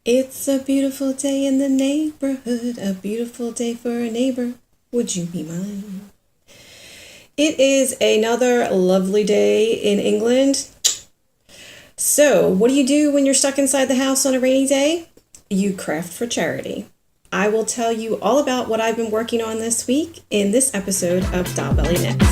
It's a beautiful day in the neighborhood, a beautiful day for a neighbor. Would you be mine? It is another lovely day in England. So, what do you do when you're stuck inside the house on a rainy day? You craft for charity. I will tell you all about what I've been working on this week in this episode of Doll Belly Knits.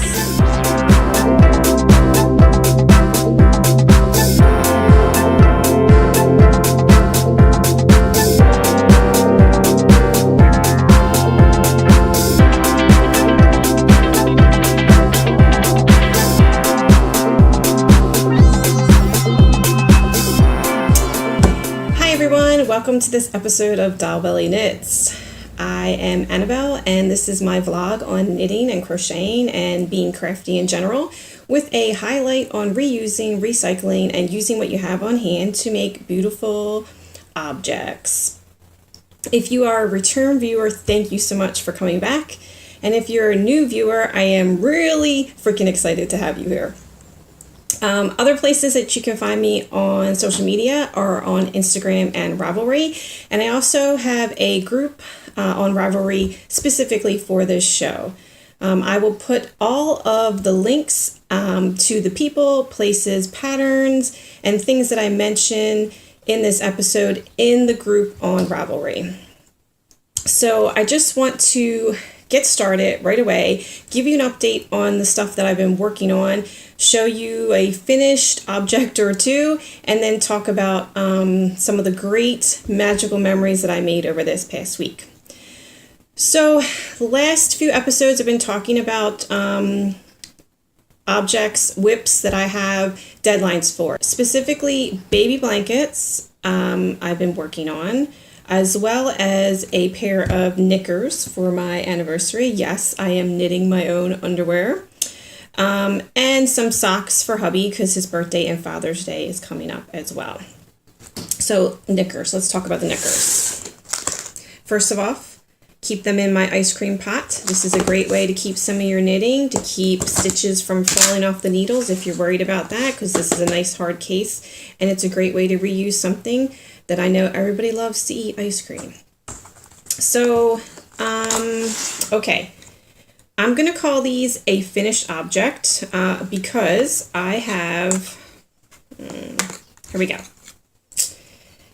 Welcome to this episode of Doll Belly Knits. I am Annabelle, and this is my vlog on knitting and crocheting and being crafty in general, with a highlight on reusing, recycling, and using what you have on hand to make beautiful objects. If you are a return viewer, thank you so much for coming back. And if you're a new viewer, I am really freaking excited to have you here. Other places that you can find me on social media are on Instagram and Ravelry. And I also have a group on Ravelry specifically for this show. I will put all of the links to the people, places, patterns, and things that I mention in this episode in the group on Ravelry. So I just want to get started right away, give you an update on the stuff that I've been working on, show you a finished object or two, and then talk about some of the great magical memories that I made over this past week. So the last few episodes I've been talking about objects, whips that I have deadlines for, specifically baby blankets I've been working on, as well as a pair of knickers for my anniversary. Yes, I am knitting my own underwear. And some socks for hubby because his birthday and Father's Day is coming up as well. So knickers, let's talk about the knickers. First of all, keep them in my ice cream pot. This is a great way to keep some of your knitting, to keep stitches from falling off the needles if you're worried about that, because this is a nice hard case, and it's a great way to reuse something that I know everybody loves to eat, ice cream. So, okay. I'm going to call these a finished object because I have, here we go.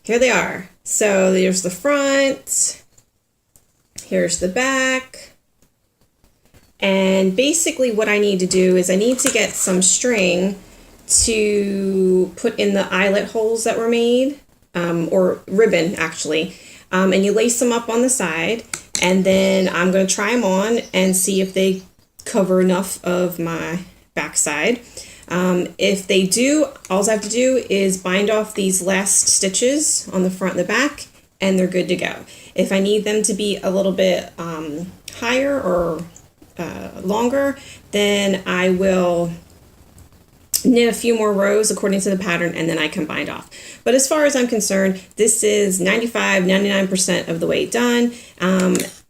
Here they are. So there's the front, here's the back, and basically what I need to do is I need to get some string to put in the eyelet holes that were made, or ribbon actually, and you lace them up on the side. And then I'm going to try them on and see if they cover enough of my backside. If they do, all I have to do is bind off these last stitches on the front and the back, and they're good to go. If I need them to be a little bit higher or longer, then I will knit a few more rows according to the pattern, and then I can bind off. But as far as I'm concerned, this is 99% of the way done.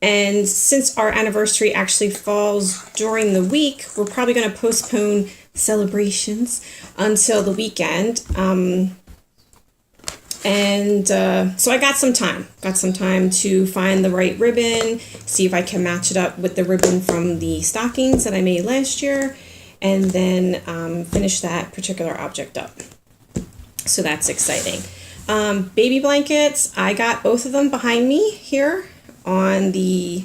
And since our anniversary actually falls during the week, we're probably going to postpone celebrations until the weekend. So I got some time to find the right ribbon, see if I can match it up with the ribbon from the stockings that I made last year, and then finish that particular object up. So that's exciting. Baby blankets, I got both of them behind me here on the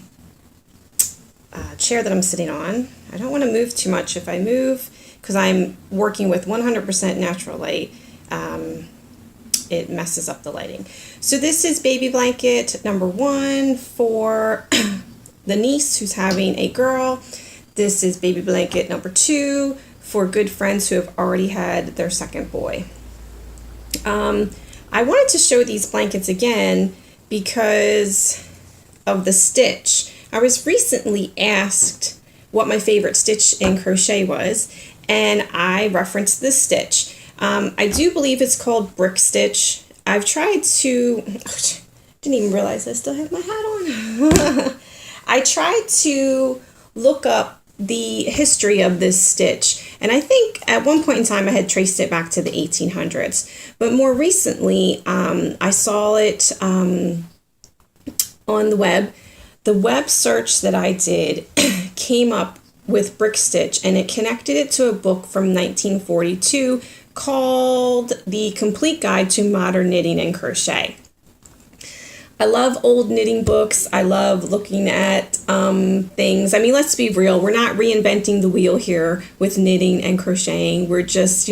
chair that I'm sitting on. I don't want to move too much. If I move, because I'm working with 100% natural light, it messes up the lighting. So this is baby blanket number 1 for the niece who's having a girl. This is baby blanket number 2 for good friends who have already had their second boy. I wanted to show these blankets again because of the stitch. I was recently asked what my favorite stitch in crochet was, and I referenced this stitch. I do believe it's called brick stitch. I've tried to, didn't even realize I still have my hat on. I tried to look up the history of this stitch. And I think at one point in time I had traced it back to the 1800s. But more recently, I saw it on the web. The web search that I did came up with brick stitch, and it connected it to a book from 1942 called The Complete Guide to Modern Knitting and Crochet. I love old knitting books. I love looking at things. I mean, let's be real. We're not reinventing the wheel here with knitting and crocheting. We're just,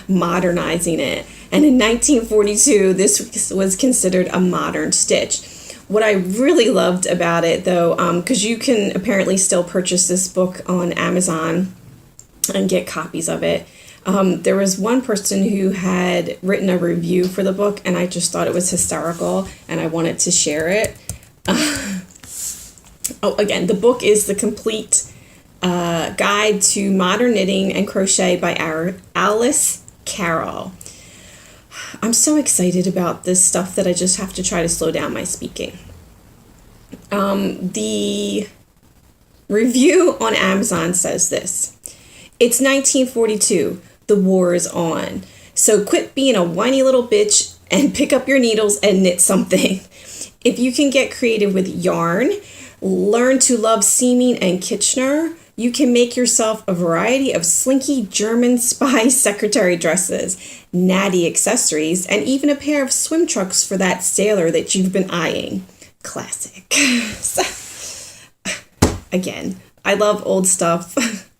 modernizing it. And in 1942, this was considered a modern stitch. What I really loved about it, though, because you can apparently still purchase this book on Amazon and get copies of it. There was one person who had written a review for the book, and I just thought it was hysterical, and I wanted to share it. Again, the book is The Complete Guide to Modern Knitting and Crochet by Alice Carroll. I'm so excited about this stuff that I just have to try to slow down my speaking. The review on Amazon says this: "It's 1942. The war is on. So quit being a whiny little bitch and pick up your needles and knit something. If you can get creative with yarn, learn to love seaming and Kitchener, you can make yourself a variety of slinky German spy secretary dresses, natty accessories, and even a pair of swim trunks for that sailor that you've been eyeing." Classic. Again, I love old stuff.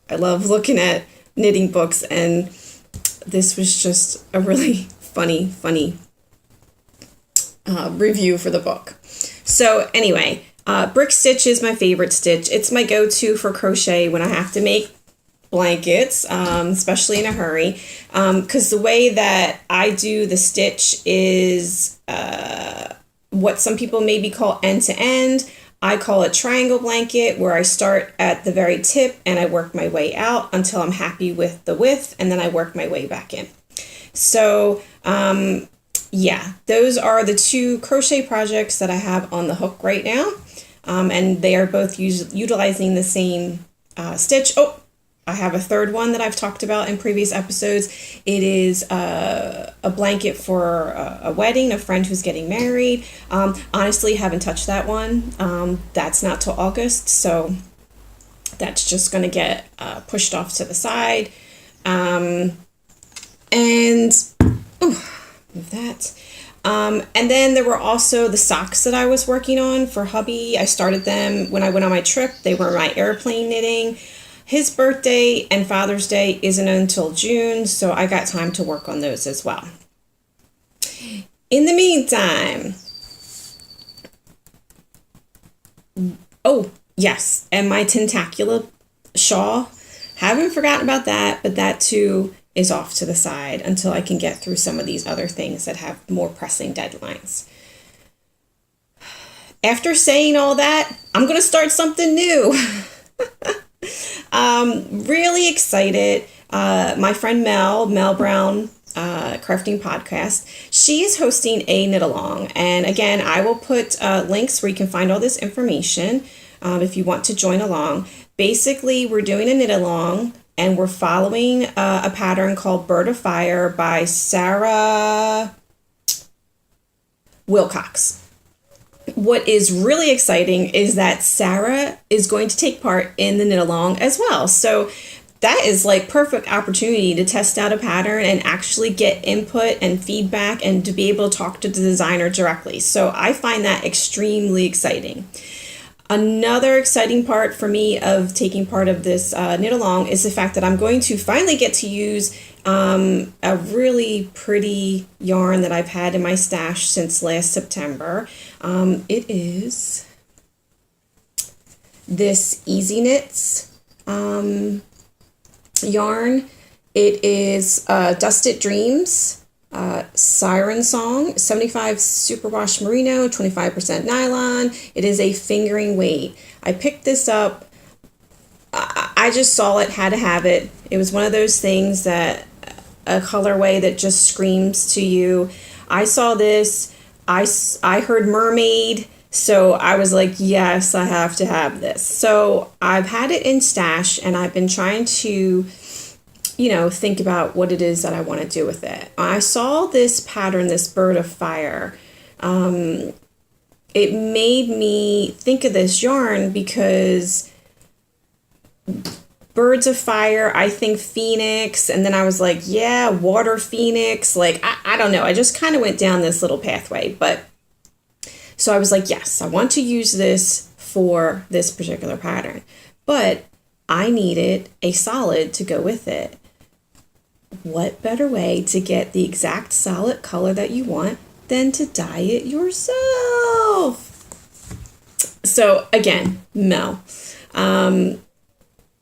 I love looking at knitting books, and this was just a really funny review for the book. So anyway, brick stitch is my favorite stitch. It's my go-to for crochet when I have to make blankets, especially in a hurry, because the way that I do the stitch is what some people maybe call end-to-end. I call it triangle blanket, where I start at the very tip and I work my way out until I'm happy with the width, and then I work my way back in. So those are the two crochet projects that I have on the hook right now, and they are both utilizing the same stitch. I have a third one that I've talked about in previous episodes. It is a blanket for a wedding, a friend who's getting married. Honestly, haven't touched that one. That's not till August, so that's just going to get pushed off to the side. Move that. And then there were also the socks that I was working on for hubby. I started them when I went on my trip. They were my airplane knitting. His birthday and Father's Day isn't until June, so I got time to work on those as well. In the meantime, yes, and my tentacula shawl. Haven't forgotten about that, but that too is off to the side until I can get through some of these other things that have more pressing deadlines. After saying all that, I'm going to start something new. Really excited. My friend Mel Brown, Crafting Podcast, she is hosting a knit along. And again, I will put links where you can find all this information if you want to join along. Basically, we're doing a knit along, and we're following a pattern called Bird of Fire by Sarah Wilcox. What is really exciting is that Sarah is going to take part in the knit along as well. So that is like perfect opportunity to test out a pattern and actually get input and feedback and to be able to talk to the designer directly. So I find that extremely exciting. Another exciting part for me of taking part of this knit along is the fact that I'm going to finally get to use a really pretty yarn that I've had in my stash since last September. It is this Easy Knits yarn. It is Dusted Dreams Siren Song, 75 superwash merino, 25% nylon. It is a fingering weight. I picked this up. I just saw it, had to have it. It was one of those things that a colorway that just screams to you. I saw this. I heard mermaid, So I was like, yes, I have to have this. So I've had it in stash and I've been trying to, think about what it is that I want to do with it. I saw this pattern, this bird of fire. It made me think of this yarn because birds of fire, I think phoenix, and then I was like, yeah, water phoenix. Like, I don't know. I just kind of went down this little pathway, but so I was like, yes, I want to use this for this particular pattern, but I needed a solid to go with it. What better way to get the exact solid color that you want than to dye it yourself? So again, Mel.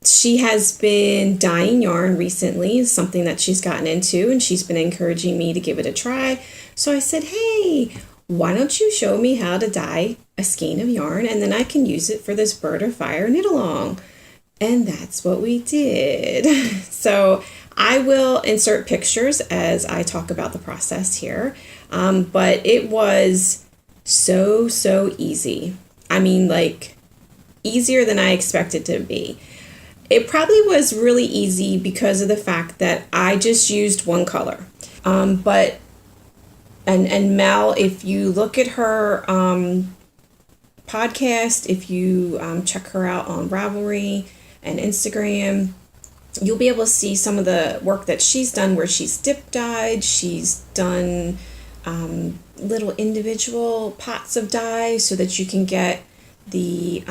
She has been dyeing yarn recently, something that she's gotten into, and she's been encouraging me to give it a try. So I said, hey, why don't you show me how to dye a skein of yarn, and then I can use it for this bird of fire knit along. And that's what we did. So I will insert pictures as I talk about the process here. But it was so easy. I mean, like, easier than I expected to be. It probably was really easy because of the fact that I just used one color. But Mel, if you look at her podcast, if you check her out on Ravelry and Instagram, you'll be able to see some of the work that she's done where she's dip dyed. She's done little individual pots of dye so that you can get the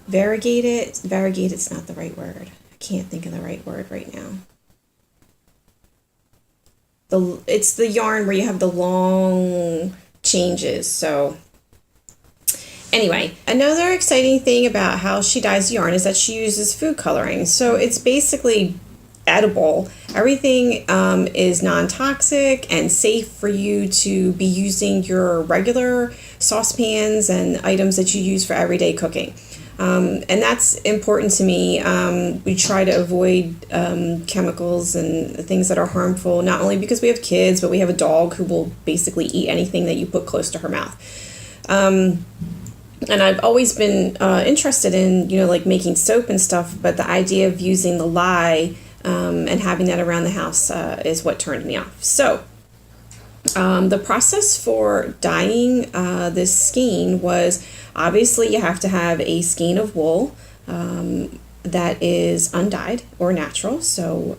variegated's not the right word. I can't think of the right word right now. It's the yarn where you have the long changes. So anyway, another exciting thing about how she dyes yarn is that she uses food coloring. So it's basically edible. Everything is non-toxic and safe for you to be using your regular saucepans and items that you use for everyday cooking. And that's important to me. We try to avoid chemicals and things that are harmful, not only because we have kids, but we have a dog who will basically eat anything that you put close to her mouth. And I've always been interested in, like making soap and stuff, but the idea of using the lye and having that around the house is what turned me off. So the process for dyeing this skein was, obviously you have to have a skein of wool that is undyed or natural. So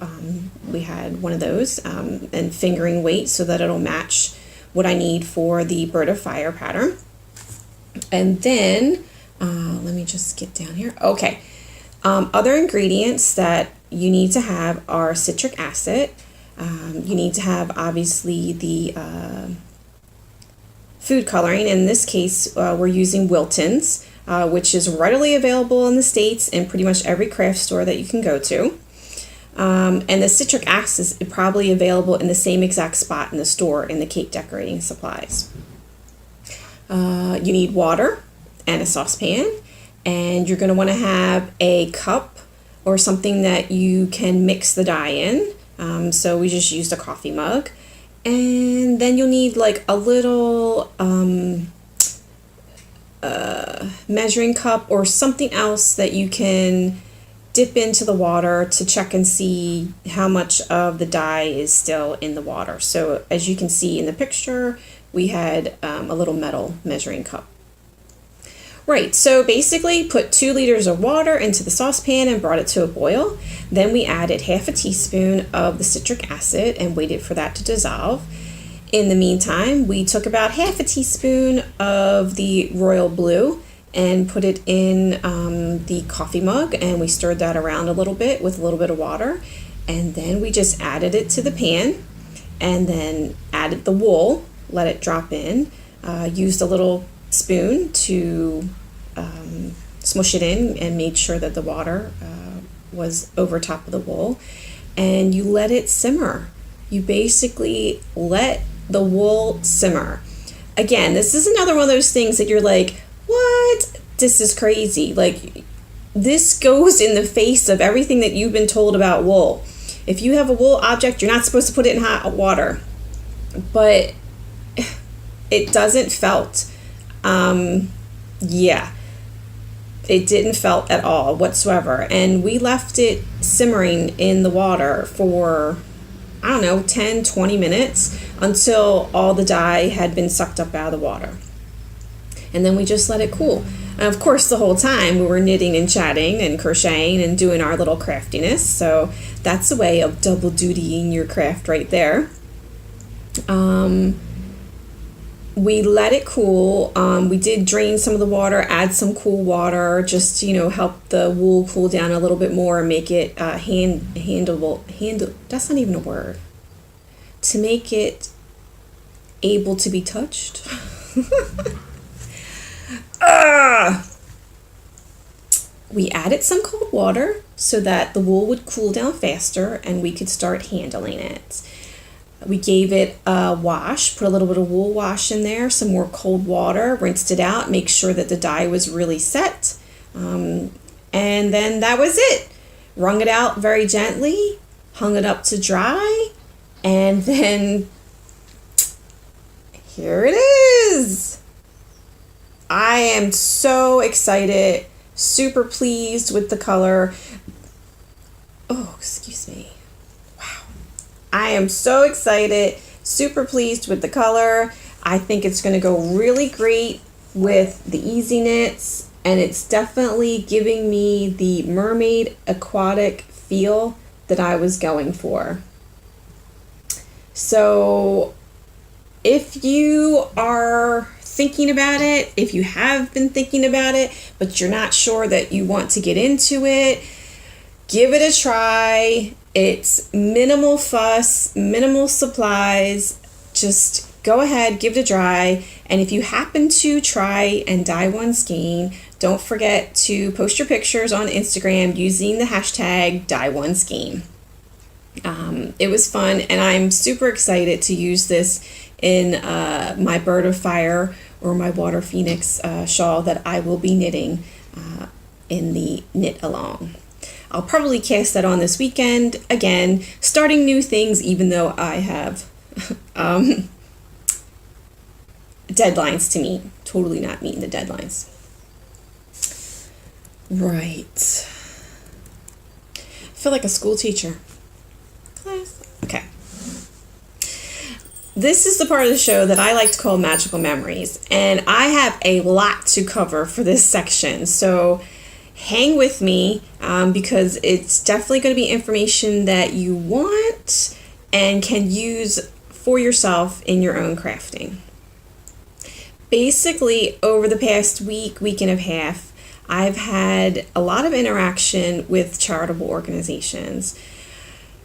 we had one of those and fingering weight so that it'll match what I need for the bird of fire pattern. And then let me just get down here. Okay. Other ingredients that you need to have are citric acid. You need to have, obviously, the food coloring. In this case, we're using Wilton's, which is readily available in the States in pretty much every craft store that you can go to. And the citric acid is probably available in the same exact spot in the store in the cake decorating supplies. You need water and a saucepan, and you're going to want to have a cup or something that you can mix the dye in. So we just used a coffee mug. And then you'll need like a little measuring cup or something else that you can dip into the water to check and see how much of the dye is still in the water. So as you can see in the picture, we had a little metal measuring cup. Right, so basically put 2 liters of water into the saucepan and brought it to a boil. Then we added half a teaspoon of the citric acid and waited for that to dissolve. In the meantime, we took about half a teaspoon of the royal blue and put it in the coffee mug, and we stirred that around a little bit with a little bit of water. And then we just added it to the pan and then added the wool, let it drop in, used a little spoon to smush it in and made sure that the water was over top of the wool, and you let it simmer. You basically let the wool simmer. Again, this is another one of those things that you're like, what? This is crazy. Like, this goes in the face of everything that you've been told about wool. If you have a wool object, you're not supposed to put it in hot water, but it doesn't felt. Yeah, it didn't felt at all whatsoever. And we left it simmering in the water for, I don't know, 10, 20 minutes until all the dye had been sucked up out of the water. And then we just let it cool. And of course, the whole time we were knitting and chatting and crocheting and doing our little craftiness. So that's a way of double dutying your craft right there. We let it cool. We did drain some of the water, add some cool water, just to, help the wool cool down a little bit more and make it handle. That's not even a word. To make it able to be touched. We added some cold water so that the wool would cool down faster and we could start handling it. We gave it a wash, put a little bit of wool wash in there, some more cold water, rinsed it out, make sure that the dye was really set. And then that was it. Wrung it out very gently, hung it up to dry, and then here it is. I am so excited, super pleased with the color. Oh, excuse me. I am so excited, super pleased with the color. I think it's going to go really great with the easy knits, and it's definitely giving me the mermaid aquatic feel that I was going for. So if you are thinking about it, if you have been thinking about it, but you're not sure that you want to get into it, give it a try. It's minimal fuss, minimal supplies. Just go ahead, give it a try. And if you happen to try and dye one skein, don't forget to post your pictures on Instagram using the hashtag #DyeOneSkein. It was fun, and I'm super excited to use this in my Bird of Fire or my Water Phoenix shawl that I will be knitting in the knit along. I'll probably cast that on this weekend. Again, starting new things, even though I have deadlines to meet. Totally not meeting the deadlines. Right. I feel like a school teacher. Class. Okay. This is the part of the show that I like to call Magical Memories. And I have a lot to cover for this section. So hang with me because it's definitely going to be information that you want and can use for yourself in your own crafting. Basically, over the past week and a half, I've had a lot of interaction with charitable organizations.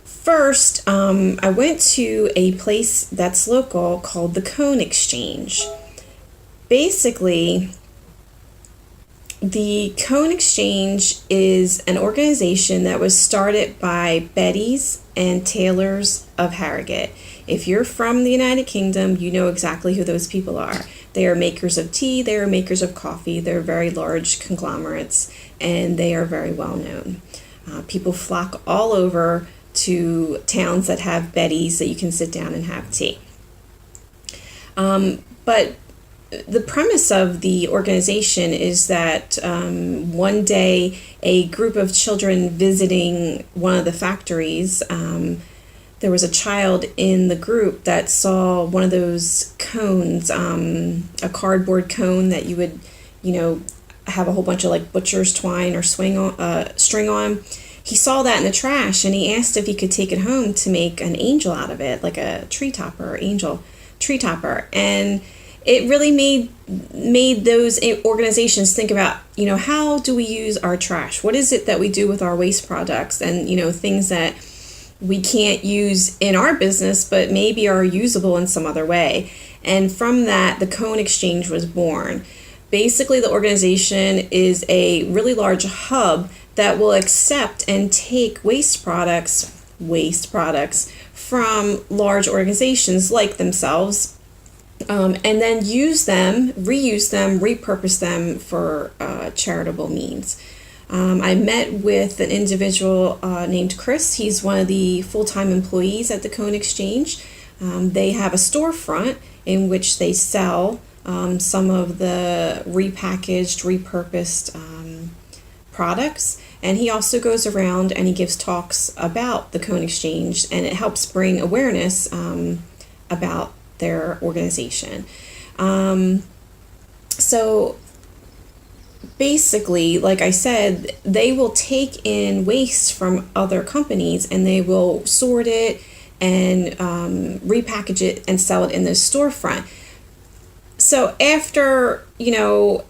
First, I went to a place that's local called the Cone Exchange. Basically, the Cone Exchange is an organization that was started by Betty's and Taylors of Harrogate. If you're from the United Kingdom, you know exactly who those people are. They are makers of tea, they are makers of coffee, they're very large conglomerates, and they are very well known. People flock all over to towns that have Betty's that you can sit down and have tea. But the premise of the organization is that one day a group of children visiting one of the factories, there was a child in the group that saw one of those cones, a cardboard cone that you would, have a whole bunch of like butcher's twine or string on. He saw that in the trash and he asked if he could take it home to make an angel out of it, like a tree topper or angel tree topper. And it really made those organizations think about, how do we use our trash? What is it that we do with our waste products and, things that we can't use in our business, but maybe are usable in some other way. And from that, the Cone Exchange was born. Basically, the organization is a really large hub that will accept and take waste products from large organizations like themselves, and then use them, reuse them, repurpose them for charitable means. I met with an individual named Chris. He's one of the full-time employees at the Cone Exchange. They have a storefront in which they sell some of the repackaged, repurposed products. And he also goes around and he gives talks about the Cone Exchange, and it helps bring awareness about their organization. So basically, like I said, they will take in waste from other companies and they will sort it and repackage it and sell it in the storefront. So after,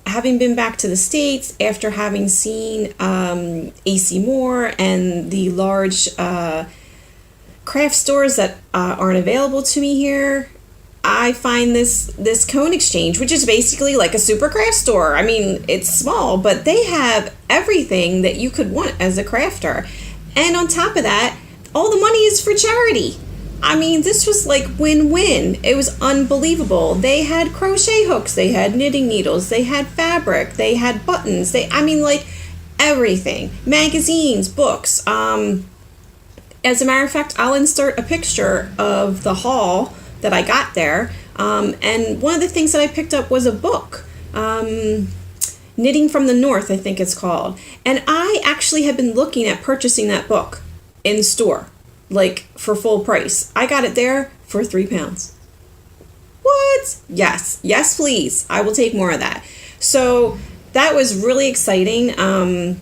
having been back to the States, after having seen AC Moore and the large craft stores that aren't available to me here, I find this Cone Exchange, which is basically like a super craft store. I mean, it's small, but they have everything that you could want as a crafter. And on top of that, all the money is for charity. I mean, this was like win-win. It was unbelievable. They had crochet hooks, they had knitting needles, they had fabric, they had buttons, like everything. Magazines, books. As a matter of fact, I'll insert a picture of the haul that I got there. And one of the things that I picked up was a book. Knitting from the North, I think it's called. And I actually have been looking at purchasing that book in store, like for full price. I got it there for £3. What? Yes, please. I will take more of that. So that was really exciting. And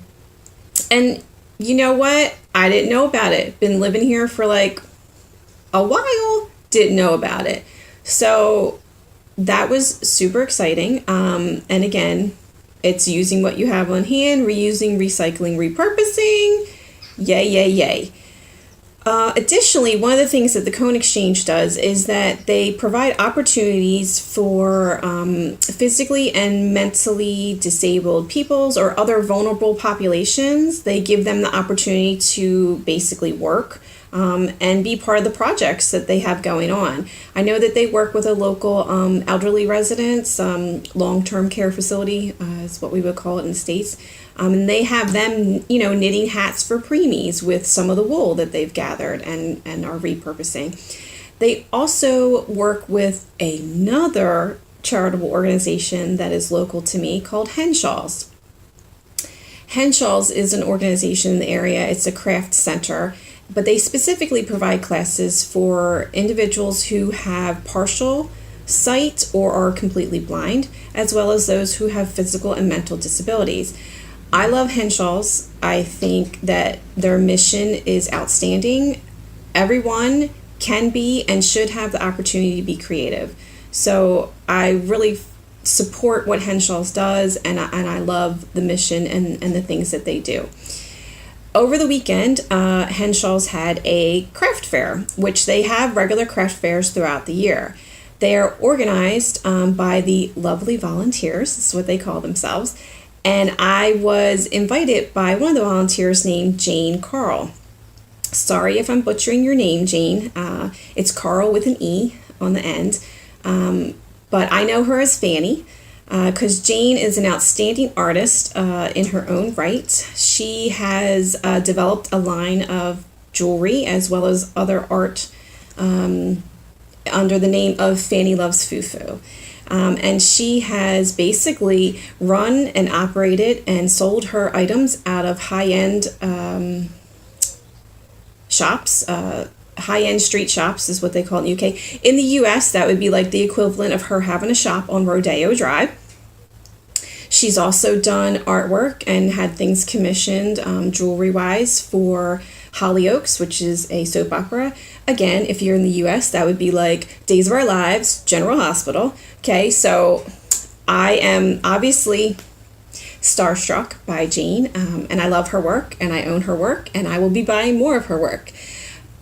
you know what? I didn't know about it. Been living here for like a while. Didn't know about it. So that was super exciting. And again, it's using what you have on hand, reusing, recycling, repurposing. Yay. Additionally, one of the things that the Cone Exchange does is that they provide opportunities for physically and mentally disabled peoples or other vulnerable populations. They give them the opportunity to basically work and be part of the projects that they have going on. I know that they work with a local elderly residents, long-term care facility is what we would call it in the States. And they have them, knitting hats for preemies with some of the wool that they've gathered and are repurposing. They also work with another charitable organization that is local to me called Henshaw's. Henshaw's is an organization in the area. It's a craft center, but they specifically provide classes for individuals who have partial sight or are completely blind, as well as those who have physical and mental disabilities. I love Henshaw's. I think that their mission is outstanding. Everyone can be and should have the opportunity to be creative. So I really support what Henshaw's does, and I love the mission and the things that they do. Over the weekend, Henshaw's had a craft fair, which they have regular craft fairs throughout the year. They are organized by the lovely volunteers. That's what they call themselves. And I was invited by one of the volunteers named Jane Carl. Sorry if I'm butchering your name, Jane. It's Carl with an E on the end. But I know her as Fanny because Jane is an outstanding artist in her own right. She has developed a line of jewelry as well as other art under the name of Fanny Loves Fufu. And she has basically run and operated and sold her items out of high-end shops. High-end street shops is what they call it in the UK. In the US, that would be like the equivalent of her having a shop on Rodeo Drive. She's also done artwork and had things commissioned jewelry-wise for Hollyoaks, which is a soap opera. Again, if you're in the US, that would be like Days of Our Lives, General Hospital. Okay, so I am obviously starstruck by Jane, and I love her work, and I own her work, and I will be buying more of her work.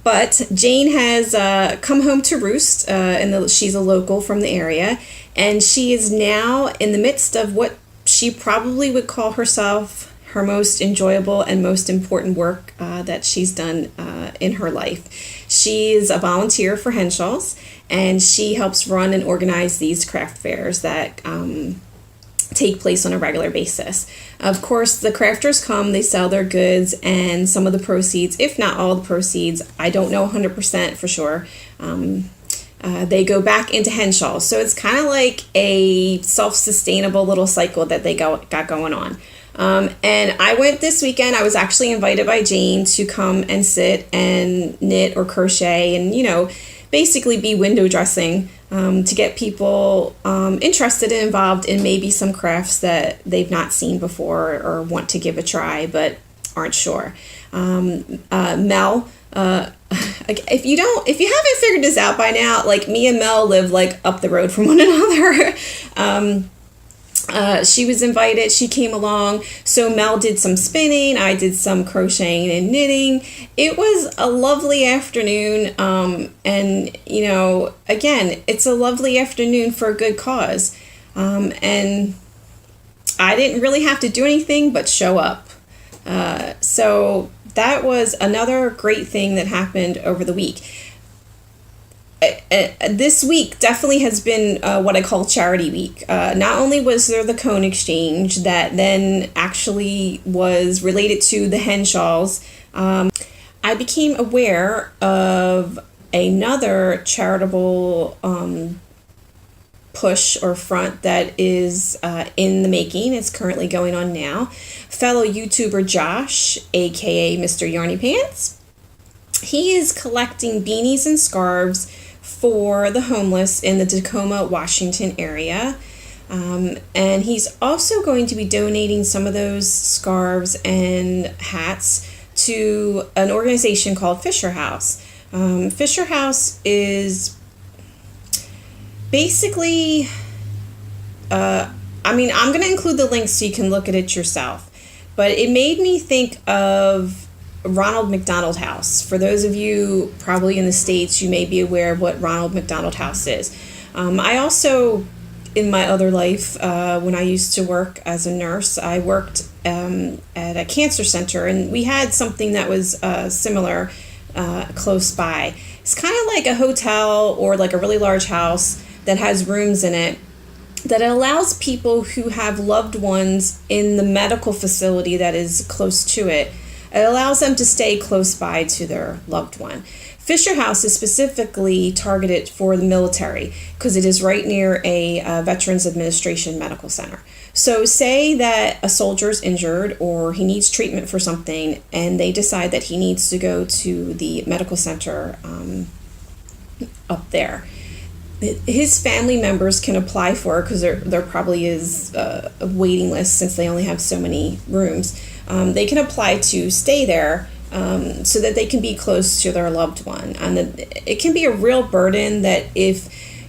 But Jane has come home to roost, and she's a local from the area, and she is now in the midst of what she probably would call herself her most enjoyable and most important work that she's done in her life. She's a volunteer for Henshaw's, and she helps run and organize these craft fairs that take place on a regular basis. Of course, the crafters come, they sell their goods, and some of the proceeds, if not all the proceeds, I don't know 100% for sure, they go back into Henshaw's. So it's kind of like a self-sustainable little cycle that they got going on. And I went this weekend. I was actually invited by Jane to come and sit and knit or crochet and, basically be window dressing to get people interested and involved in maybe some crafts that they've not seen before or want to give a try but aren't sure. Mel, if you haven't figured this out by now, like me and Mel live like up the road from one another. She was invited, she came along, so Mel did some spinning, I did some crocheting and knitting. It was a lovely afternoon, and again, it's a lovely afternoon for a good cause, and I didn't really have to do anything but show up. So that was another great thing that happened over the week. This week definitely has been what I call Charity Week. Not only was there the cone exchange that then actually was related to the Henshaws, I became aware of another charitable push or front that is in the making. It's currently going on now. Fellow YouTuber Josh, aka Mr. Yarny Pants, he is collecting beanies and scarves for the homeless in the Tacoma, Washington area. And he's also going to be donating some of those scarves and hats to an organization called Fisher House. Fisher House is basically, I'm going to include the link so you can look at it yourself. But it made me think of Ronald McDonald House. For those of you probably in the States, you may be aware of what Ronald McDonald House is. I also, in my other life, when I used to work as a nurse, I worked at a cancer center, and we had something that was similar close by. It's kind of like a hotel or like a really large house that has rooms in it that allows people who have loved ones in the medical facility that is close to it. It allows them to stay close by to their loved one. Fisher House is specifically targeted for the military because it is right near a Veterans Administration medical center. So say that a soldier is injured or he needs treatment for something and they decide that he needs to go to the medical center up there. His family members can apply for it because there probably is a waiting list since they only have so many rooms. They can apply to stay there so that they can be close to their loved one. And it can be a real burden that if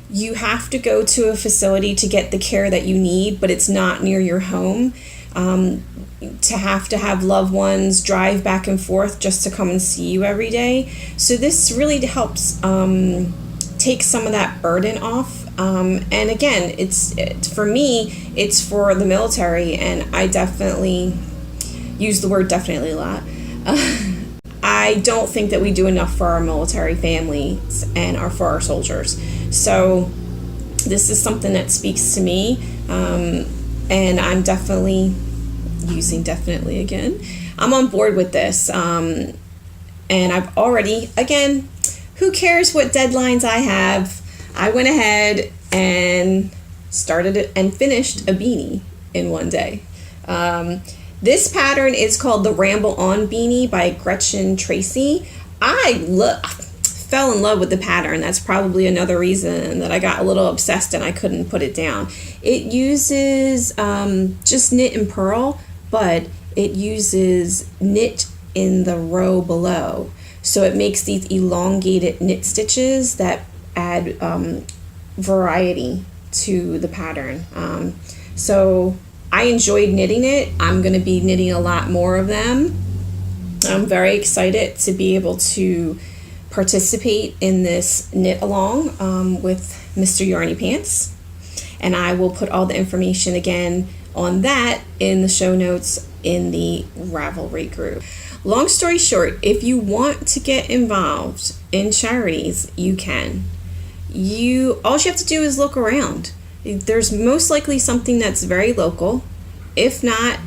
you have to go to a facility to get the care that you need, but it's not near your home, to have loved ones drive back and forth just to come and see you every day. So this really helps take some of that burden off. And again, it's for me, it's for the military, and I definitely use the word definitely a lot. I don't think that we do enough for our military families and for our soldiers. So this is something that speaks to me, and I'm definitely using definitely again. I'm on board with this, and I've already, again, who cares what deadlines I have? I went ahead and started it and finished a beanie in one day. This pattern is called the Ramble On Beanie by Gretchen Tracy. I fell in love with the pattern. That's probably another reason that I got a little obsessed and I couldn't put it down. It uses just knit and purl, but it uses knit in the row below. So it makes these elongated knit stitches that add variety to the pattern. So I enjoyed knitting it. I'm going to be knitting a lot more of them. I'm very excited to be able to participate in this knit along with Mr. Yarny Pants. And I will put all the information again on that in the show notes in the Ravelry group. Long story short, if you want to get involved in charities, you can. All you have to do is look around. There's most likely something that's very local. If not,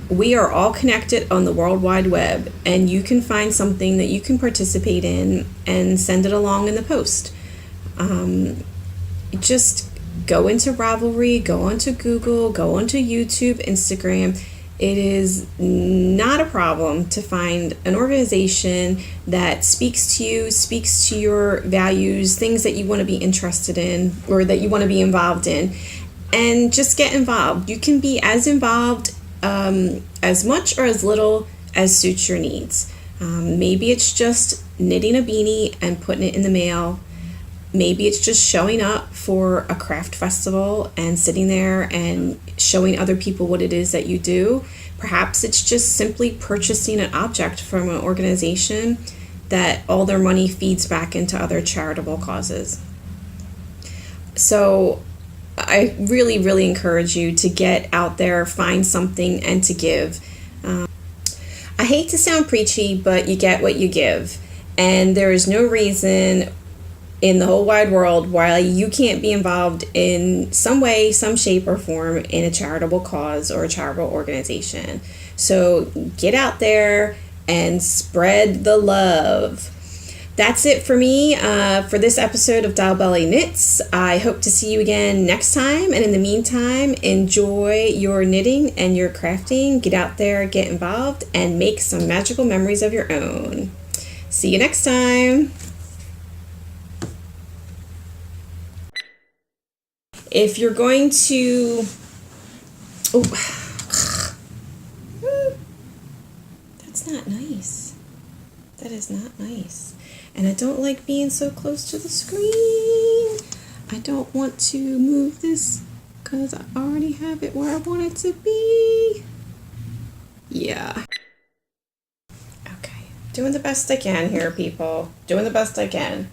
we are all connected on the World Wide Web, and you can find something that you can participate in and send it along in the post. Just go into Ravelry, go onto Google, go onto YouTube, Instagram. It is not a problem to find an organization that speaks to you, speaks to your values, things that you want to be interested in or that you want to be involved in, and just get involved. You can be as involved as much or as little as suits your needs. Maybe it's just knitting a beanie and putting it in the mail. Maybe it's just showing up for a craft festival and sitting there and showing other people what it is that you do. Perhaps it's just simply purchasing an object from an organization that all their money feeds back into other charitable causes. So I really, really encourage you to get out there, find something, and to give. I hate to sound preachy, but you get what you give. And there is no reason in the whole wide world why you can't be involved in some way, some shape or form in a charitable cause or a charitable organization. So get out there and spread the love. That's it for me for this episode of Dial Belly Knits. I hope to see you again next time. And in the meantime, enjoy your knitting and your crafting. Get out there, get involved, and make some magical memories of your own. See you next time. If you're going to, that's not nice. That is not nice. And I don't like being so close to the screen. I don't want to move this because I already have it where I want it to be. Yeah. Okay. Doing the best I can here, people. Doing the best I can.